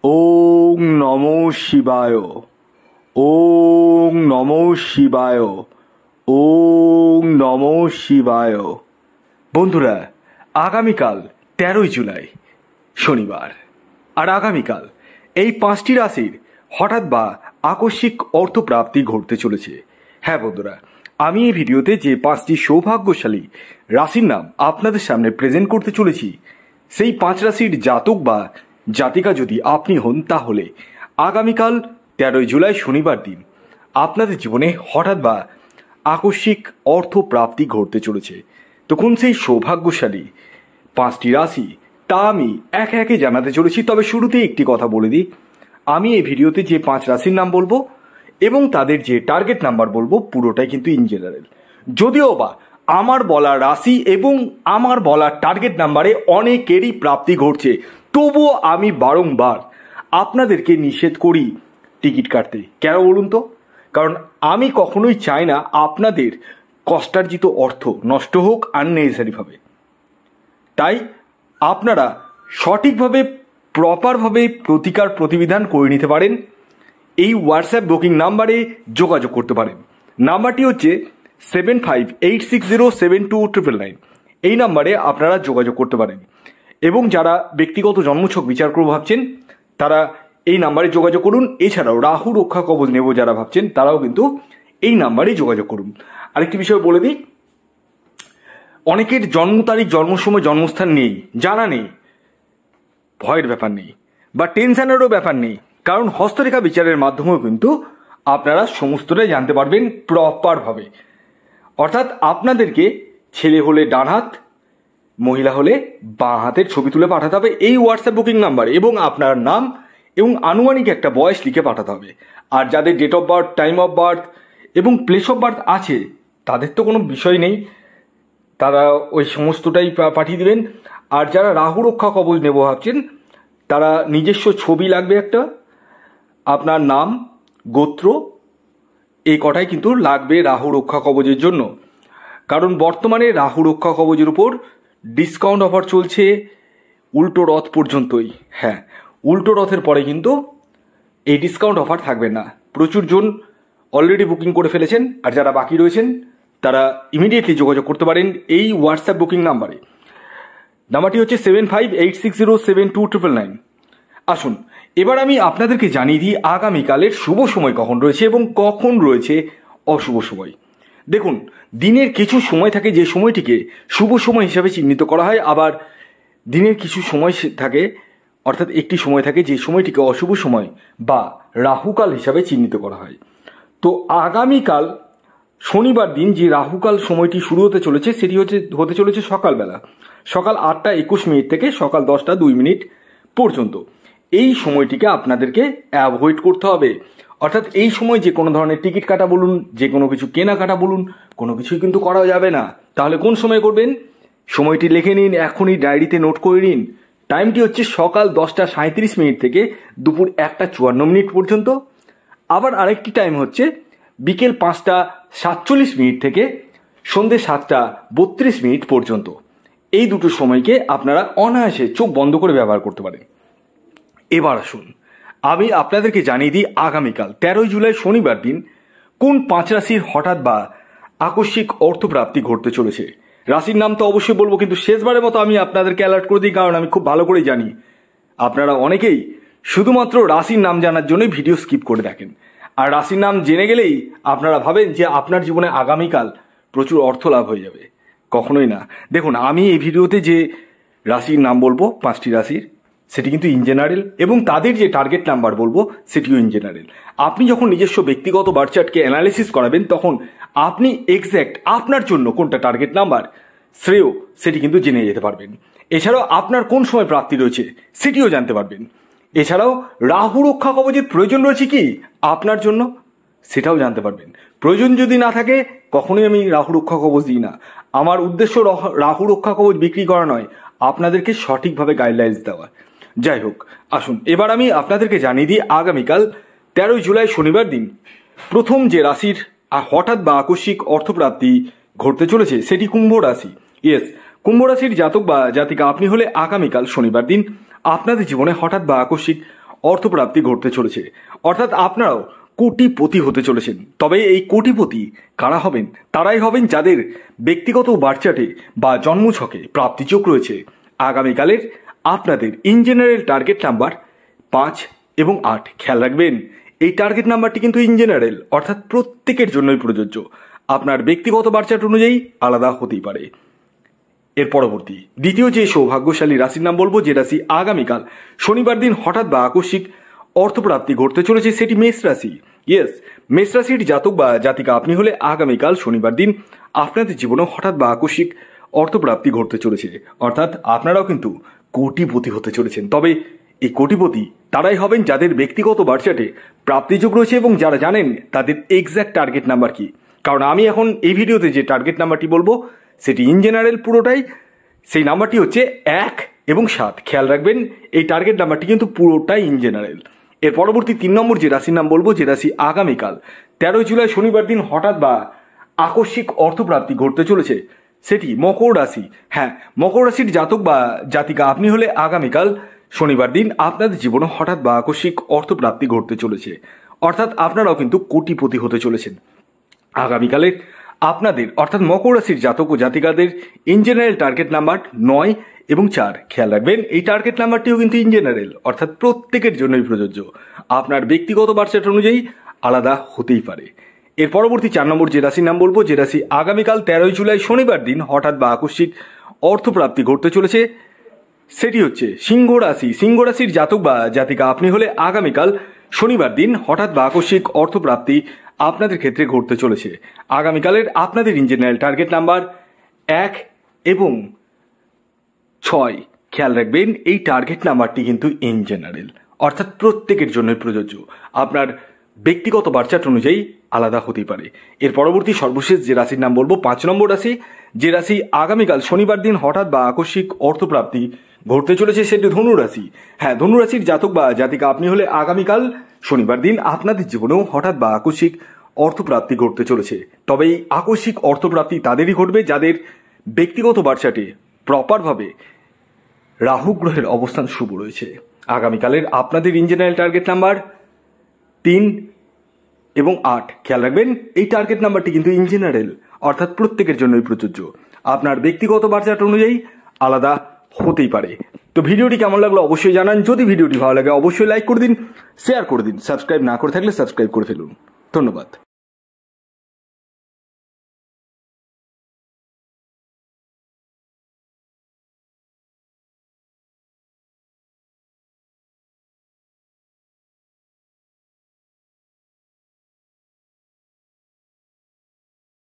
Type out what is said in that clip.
ওং নমো শিবায়। ওং নমো শিবায়। ওং নমো শিবায়। বন্ধুরা, আগামীকাল 13ই জুলাই শনিবার, আর আগামীকাল এই 5টি রাশির হঠাৎ বা আকস্মিক অর্থপ্রাপ্তি ঘটতে চলেছে। হ্যাঁ বন্ধুরা, আমি এই ভিডিওতে যে 5টি সৌভাগ্যশালী রাশির নাম আপনাদের সামনে প্রেজেন্ট করতে চলেছি, সেই 5 রাশির জাতক বা জাতিকা যদি আপনি হন, তাহলে আগামীকাল 13ই জুলাই শনিবার দিন আপনাদের জীবনে হঠাৎ বা আকস্মিক অর্থপ্রাপ্তি ঘটতে চলেছে। তো কোন সেই সৌভাগ্যশালী 5টি রাশি, তা আমি একে একে জানাতে চলেছি। তবে শুরুতেই একটি কথা বলে দিই, আমি এই ভিডিওতে যে 5 রাশির নাম বলবো এবং তাদের যে টার্গেট নাম্বার বলবো, পুরোটাই কিন্তু ইন জেনারেল। যদিও বা আমার বলা রাশি এবং আমার বলা টার্গেট নাম্বারে অনেকেরই প্রাপ্তি ঘটছে, তবুও আমি বারংবার আপনাদেরকে নিষেধ করি টিকিট কাটতে। কেন বলুন তো? কারণ আমি কখনোই চাই না আপনাদের কষ্টার্জিত অর্থ নষ্ট হোক আননেসেসারিভাবে। তাই আপনারা সঠিকভাবে প্রপারভাবে প্রতিবিধান করে নিতে পারেন। এই হোয়াটসঅ্যাপ বুকিং নাম্বারে যোগাযোগ করতে পারেন। নাম্বারটি হচ্ছে 7586072999। এই নাম্বারে আপনারা যোগাযোগ করতে পারেন। এবং যারা ব্যক্তিগত জন্মছক বিচার করবো ভাবছেন, তারা এই নাম্বারে যোগাযোগ করুন। এছাড়াও রাহু রক্ষা কবচ নেব যারা ভাবছেন, তারাও কিন্তু এই নাম্বারেই যোগাযোগ করুন। আরেকটি বিষয় বলে দিই, অনেকের জন্ম তারিখ, জন্ম সময়, জন্মস্থান নেই, জানা নেই। ভয়ের ব্যাপার নেই বা টেনশনেরও ব্যাপার নেই, কারণ হস্তরেখা বিচারের মাধ্যমেও কিন্তু আপনারা সমস্তটাই জানতে পারবেন প্রপারভাবে। অর্থাৎ আপনাদেরকে ছেলে হলে ডান হাত, মহিলা হলে বাঁ হাতের ছবি তুলে পাঠাতে হবে এই হোয়াটসঅ্যাপ বুকিং নাম্বারে, এবং আপনার নাম এবং আনুমানিক একটা বয়স লিখে পাঠাতে হবে। আর যাদের date of birth, time of birth এবং প্লেস অফ বার্থ আছে, তাদের তো কোনো বিষয় নেই, তারা ওই সমস্তটাই পাঠিয়ে দেবেন। আর যারা রাহু রক্ষা কবচ নেব ভাবছেন, তারা নিজস্ব ছবি লাগবে একটা, আপনার নাম, গোত্র, এই কটাই কিন্তু লাগবে রাহু রক্ষা কবচের জন্য। কারণ বর্তমানে রাহু রক্ষা কবচের উপর ডিসকাউন্ট অফার চলছে উল্টো রথ পর্যন্তই। হ্যাঁ, উল্টো রথের পরে কিন্তু এই ডিসকাউন্ট অফার থাকবে না। প্রচুর জন অলরেডি বুকিং করে ফেলেছেন, আর যারা বাকি রয়েছেন তারা ইমিডিয়েটলি যোগাযোগ করতে পারেন এই হোয়াটসঅ্যাপ বুকিং নাম্বারে। নাম্বারটি হচ্ছে 7586072999। আসুন এবার আমি আপনাদেরকে জানিয়ে দিই আগামীকালের শুভ সময় কখন রয়েছে এবং কখন রয়েছে অশুভ সময়। দেখুন, দিনের কিছু সময় থাকে যে সময়টিকে শুভ সময় হিসাবে চিহ্নিত করা হয়, আবার দিনের কিছু সময় থাকে, অর্থাৎ একটি সময় থাকে যে সময়টিকে অশুভ সময় বা রাহুকাল হিসাবে চিহ্নিত করা হয়। তো আগামীকাল শনিবার দিন যে রাহুকাল সময়টি শুরু হতে চলেছে, সেটি হতে চলেছে সকালবেলা, সকাল 8টা 21 মিনিট থেকে সকাল 10টা 2 মিনিট পর্যন্ত। এই সময়টিকে আপনাদেরকে অ্যাভয়েড করতে হবে। অর্থাৎ এই সময় যে কোনো ধরনের টিকিট কাটা বলুন, যে কোনো কিছু কেনাকাটা বলুন, কোনো কিছুই কিন্তু করা যাবে না। তাহলে কোন সময় করবেন? সময়টি লিখে নিন, এখনই ডায়েরিতে নোট করে নিন। টাইমটি হচ্ছে সকাল 10টা 37 মিনিট থেকে দুপুর 1টা 54 মিনিট পর্যন্ত। আবার আরেকটি টাইম হচ্ছে বিকেল 5টা 47 মিনিট থেকে সন্ধ্যে 7টা 32 মিনিট পর্যন্ত। এই দুটো সময়কে আপনারা অনায়াসে চোখ বন্ধ করে ব্যবহার করতে পারেন। এবার আসুন আমি আপনাদেরকে জানিয়ে দিই আগামীকাল 13ই জুলাই শনিবার দিন কোন 5 রাশির হঠাৎ বা আকস্মিক অর্থপ্রাপ্তি ঘটতে চলেছে। রাশির নাম তো অবশ্যই বলবো, কিন্তু শেষবারের মতো আমি আপনাদেরকে অ্যালার্ট করে দিই, কারণ আমি খুব ভালো করেই জানি আপনারা অনেকেই শুধুমাত্র রাশির নাম জানার জন্যই ভিডিও স্কিপ করে দেখেন। আর রাশির নাম জেনে গেলেই আপনারা ভাবেন যে আপনার জীবনে আগামীকাল প্রচুর অর্থ লাভ হয়ে যাবে। কখনোই না। দেখুন, আমি এই ভিডিওতে যে রাশির নাম বলবো 5টি রাশির, সেটি কিন্তু ইন জেনারেল, এবং তাদের যে টার্গেট নাম্বার বলবো সেটিও ইন জেনারেল। আপনি যখন নিজস্ব ব্যক্তিগত বার্থ চার্টকে অ্যানালিসিস করাবেন, তখন আপনি এক্স্যাক্ট আপনার জন্য কোনটা টার্গেট নাম্বার শ্রেয় সেটি কিন্তু জেনে যেতে পারবেন। এছাড়াও আপনার কোন সময় প্রাপ্তি রয়েছে সেটিও জানতে পারবেন। এছাড়াও রাহু রক্ষা কবচের প্রয়োজন রয়েছে কি আপনার জন্য, সেটাও জানতে পারবেন। প্রয়োজন যদি না থাকে, কখনোই আমি রাহু রক্ষা কবচ দিই না। আমার উদ্দেশ্য রাহু রক্ষা কবচ বিক্রি করা নয়, আপনাদেরকে সঠিকভাবে গাইডলাইন্স দেওয়া। যাই হোক, আসুন এবার আমি আপনাদেরকে জানিয়ে দিই আগামীকাল 13ই জুলাই শনিবার দিন প্রথম যে রাশির হঠাৎ বা আকস্মিক অর্থপ্রাপ্তি ঘটতে চলেছে সেটি কুম্ভ রাশি। ইয়েস, কুম্ভ রাশির জাতক বা জাতিকা আপনি হলে আগামীকাল শনিবার দিন আপনাদের জীবনে হঠাৎ বা আকস্মিক অর্থপ্রাপ্তি ঘটতে চলেছে, অর্থাৎ আপনারাও কোটিপতি হতে চলেছেন। তবে এই কোটিপতি কারা হবেন? তারাই হবেন যাদের ব্যক্তিগত বার্চাটে বা জন্মছকে প্রাপ্তিযোগ রয়েছে। আগামীকালের আপনাদের ইন জেনারেল টার্গেট নাম্বার 5 এবং 8। খেয়াল রাখবেন, এই টার্গেট নাম্বারটি কিন্তু ইন জেনারেল, অর্থাৎ প্রত্যেকের জন্যই প্রযোজ্য। আপনার ব্যক্তিগত বার্চাট অনুযায়ী আলাদা হতেই পারে। এর পরবর্তী দ্বিতীয় যে সৌভাগ্যশালী রাশির নাম বলবো, যে রাশি আগামীকাল শনিবার দিন হঠাৎ বা আকস্মিক অর্থপ্রাপ্তি ঘটতে চলেছে, সেটি মেষ রাশি। ইয়েস, মেষ রাশির জাতক বা জাতিকা আপনি হলে আগামীকাল শনিবার দিন আপনাদের জীবনে হঠাৎ বা আকস্মিক অর্থপ্রাপ্তি ঘটতে চলেছে, অর্থাৎ আপনারাও কিন্তু কোটিপতি হতে চলেছেন। তবে এই কোটিপতি তারাই হবেন যাদের ব্যক্তিগত বার্চাটে প্রাপ্তিযোগ রয়েছে এবং যারা জানেন তাদের এক্স্যাক্ট টার্গেট নাম্বার কি। কারণ আমি এখন এই ভিডিওতে যে টার্গেট নাম্বারটি বলবো সেটি ইন জেনারেল পুরোটাই, সেই নাম্বারটি হচ্ছে 1 এবং 7। খেয়াল রাখবেন, এই টার্গেট নাম্বারটি কিন্তু পুরোটাই ইন জেনারেল। এর পরবর্তী 3 নম্বর যে রাশির নাম বলবো, যে রাশি আগামীকাল 13 জুলাই শনিবার দিন হঠাৎ বা আকস্মিক অর্থপ্রাপ্তি ঘটতে চলেছে, সেটি মকর রাশি। হ্যাঁ, মকর রাশির জাতক বা জাতিকা আপনি হলে আগামীকাল শনিবার দিন আপনাদের জীবনে হঠাৎ বা আকস্মিক অর্থপ্রাপ্তি ঘটতে চলেছে, অর্থাৎ আপনারাও কিন্তু কোটিপতি হতে চলেছেন। আগামীকালের আপনাদের অর্থাৎ মকর রাশির জাতক ও জাতিকাদের ইন জেনারেল টার্গেট নাম্বার 9 এবং 4। খেয়াল রাখবেন, এই টার্গেট নাম্বারটিও কিন্তু ইন জেনারেল, অর্থাৎ প্রত্যেকের জন্যই প্রযোজ্য। আপনার ব্যক্তিগত বার্চাট অনুযায়ী আলাদা হতেই পারে। এর পরবর্তী 4 নম্বর যে রাশির নাম বলবো, যে রাশি আগামীকাল 13 জুলাই শনিবার দিন হঠাৎ বা আকস্মিক অর্থপ্রাপ্তি ঘটতে চলেছে, সেটি হচ্ছে সিংহ রাশি। সিংহ রাশির জাতক বা জাতিকা আপনি হলে আগামীকাল শনিবার দিন হঠাৎ বা আকস্মিক অর্থপ্রাপ্তি আপনাদের ক্ষেত্রে ঘটতে চলেছে। আগামীকালের আপনাদের ইন জেনারেল টার্গেট নাম্বার 1 এবং 6। খেয়াল রাখবেন, এই টার্গেট নাম্বারটি কিন্তু ইন জেনারেল, অর্থাৎ প্রত্যেকের জন্যই প্রযোজ্য। আপনার ব্যক্তিগত বার্চাট অনুযায়ী আলাদা হতেই পারে। এর পরবর্তী সর্বশেষ যে রাশির নাম বলবো 5 নম্বর রাশি, যে রাশি আগামীকাল শনিবার দিন হঠাৎ বা আকস্মিক অর্থপ্রাপ্তি ঘটতে চলেছে, সেটি ধনু রাশি। হ্যাঁ, ধনু রাশির জাতক বা জাতিকা আপনি হলে আগামীকাল শনিবার দিন আপনাদের জীবনেও হঠাৎ বা আকস্মিক অর্থপ্রাপ্তি ঘটতে চলেছে। তবে এই আকস্মিক অর্থপ্রাপ্তি তাদেরই ঘটবে যাদের ব্যক্তিগত বার্চাটে প্রপারভাবে রাহু গ্রহের অবস্থান শুভ রয়েছে। আগামীকালের আপনাদের ইন জেনারেল টার্গেট নাম্বার 3 এবং 8। খেয়াল রাখবেন, এই টার্গেট নাম্বারটি কিন্তু ইন জেনারেল, অর্থাৎ প্রত্যেকের জন্যই প্রযোজ্য। আপনার ব্যক্তিগত বার্চাট অনুযায়ী আলাদা হতেই পারে। তো ভিডিওটি কেমন লাগলো অবশ্যই জানান। যদি ভিডিওটি ভালো লাগে অবশ্যই লাইক করে দিন, শেয়ার করে দিন। সাবস্ক্রাইব না করে থাকলে সাবস্ক্রাইব করে ফেলুন। ধন্যবাদ।